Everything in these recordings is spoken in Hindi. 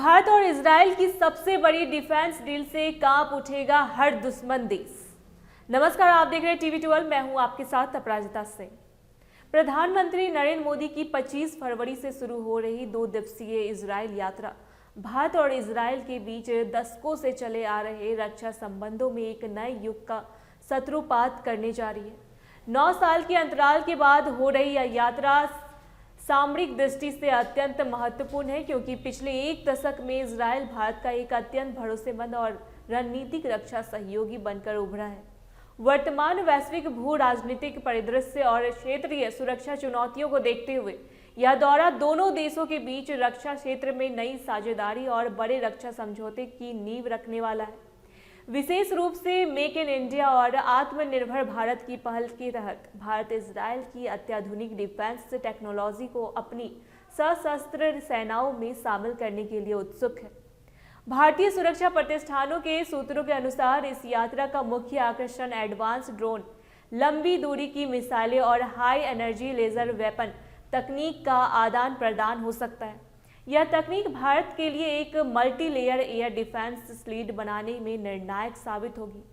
भारत और इजराइल की सबसे बड़ी डिफेंस डील से कांप उठेगा हर दुश्मन देश। नमस्कार, आप देख रहे हैं टीवी 12। मैं हूं आपके साथ अपराजिता सिंह। प्रधानमंत्री नरेंद्र मोदी की 25 फरवरी से शुरू हो रही 2 दिवसीय इजराइल यात्रा भारत और इजराइल के बीच दशकों से चले आ रहे रक्षा संबंधों में एक नए युग का सूत्रपात करने जा रही है। 9 साल के अंतराल के बाद हो रही यह यात्रा सामरिक दृष्टि से अत्यंत महत्वपूर्ण है, क्योंकि पिछले 1 दशक में इजराइल भारत का एक अत्यंत भरोसेमंद और रणनीतिक रक्षा सहयोगी बनकर उभरा है। वर्तमान वैश्विक भू राजनीतिक परिदृश्य और क्षेत्रीय सुरक्षा चुनौतियों को देखते हुए यह दौरा दोनों देशों के बीच रक्षा क्षेत्र में नई साझेदारी और बड़े रक्षा समझौते की नींव रखने वाला है। विशेष रूप से मेक इन इंडिया और आत्मनिर्भर भारत की पहल के तहत भारत इजराइल की अत्याधुनिक डिफेंस टेक्नोलॉजी को अपनी सशस्त्र सेनाओं में शामिल करने के लिए उत्सुक है। भारतीय सुरक्षा प्रतिष्ठानों के सूत्रों के अनुसार इस यात्रा का मुख्य आकर्षण एडवांस ड्रोन, लंबी दूरी की मिसाइलें और हाई एनर्जी लेजर वेपन तकनीक का आदान प्रदान हो सकता है। यह तकनीक भारत के लिए एक मल्टी लेयर एयर डिफेंस स्लीड बनाने में निर्णायक साबित होगी,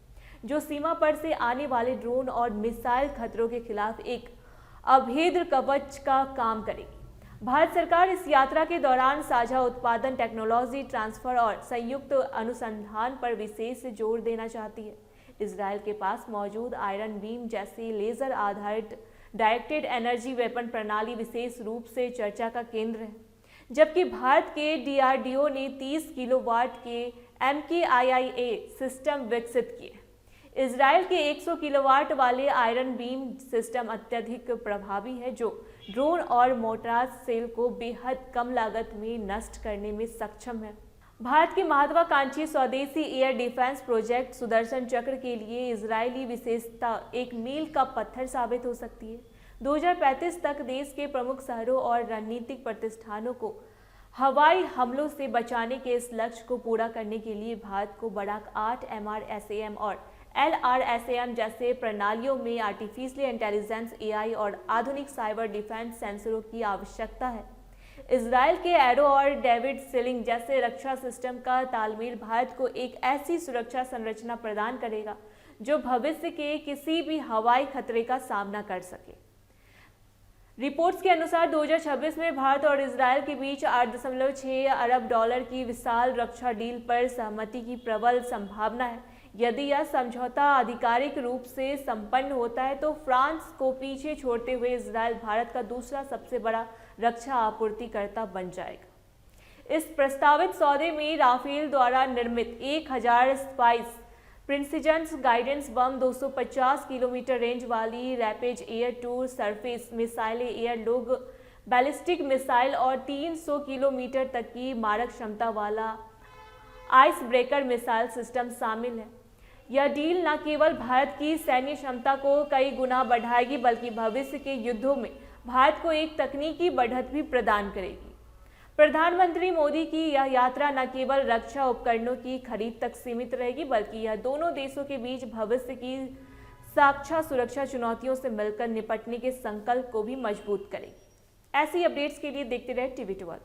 जो सीमा पर से आने वाले ड्रोन और मिसाइल खतरों के खिलाफ एक अभेद्य कवच का काम करेगी। भारत सरकार इस यात्रा के दौरान साझा उत्पादन, टेक्नोलॉजी ट्रांसफर और संयुक्त अनुसंधान पर विशेष जोर देना चाहती है। इजराइल के पास मौजूद आयरन बीम जैसी लेजर आधारित डायरेक्टेड एनर्जी वेपन प्रणाली विशेष रूप से चर्चा का केंद्र है, जबकि भारत के DRDO ने 30 किलोवाट के MKIIA सिस्टम विकसित किए। इजराइल के 100 किलोवाट वाले आयरन बीम सिस्टम अत्यधिक प्रभावी है, जो ड्रोन और मोर्टार सेल को बेहद कम लागत में नष्ट करने में सक्षम है। भारत की महत्वाकांक्षी स्वदेशी एयर डिफेंस प्रोजेक्ट सुदर्शन चक्र के लिए इजरायली विशेषता एक मील का पत्थर साबित हो सकती है। 2035 तक देश के प्रमुख शहरों और रणनीतिक प्रतिष्ठानों को हवाई हमलों से बचाने के इस लक्ष्य को पूरा करने के लिए भारत को बड़ाक 8 MRSAM और LRSAM जैसे प्रणालियों में आर्टिफिशियल इंटेलिजेंस, AI और आधुनिक साइबर डिफेंस सेंसरों की आवश्यकता है। इजराइल के एरो और डेविड सीलिंग जैसे रक्षा सिस्टम का तालमेल भारत को एक ऐसी सुरक्षा संरचना प्रदान करेगा जो भविष्य के किसी भी हवाई खतरे का सामना कर सके। रिपोर्ट्स के अनुसार 2026 में भारत और इजराइल के बीच $8.6 अरब की विशाल रक्षा डील पर सहमति की प्रबल संभावना है। यदि यह समझौता आधिकारिक रूप से संपन्न होता है तो फ्रांस को पीछे छोड़ते हुए इजराइल भारत का दूसरा सबसे बड़ा रक्षा आपूर्तिकर्ता बन जाएगा। इस प्रस्तावित सौदे में राफेल द्वारा निर्मित 1000 स्पाइस प्रिंसिजन गाइडेंस बम, 250 किलोमीटर रेंज वाली रैपिड एयर टू सरफेस मिसाइलें, एयर लोग बैलिस्टिक मिसाइल और 300 किलोमीटर तक की मारक क्षमता वाला आइस ब्रेकर मिसाइल सिस्टम शामिल है। यह डील न केवल भारत की सैन्य क्षमता को कई गुना बढ़ाएगी, बल्कि भविष्य के युद्धों में भारत को एक तकनीकी बढ़त भी प्रदान करेगी। प्रधानमंत्री मोदी की यह यात्रा न केवल रक्षा उपकरणों की खरीद तक सीमित रहेगी, बल्कि यह दोनों देशों के बीच भविष्य की साक्षात सुरक्षा चुनौतियों से मिलकर निपटने के संकल्प को भी मजबूत करेगी। ऐसी अपडेट्स के लिए देखते रहे टीवी 12।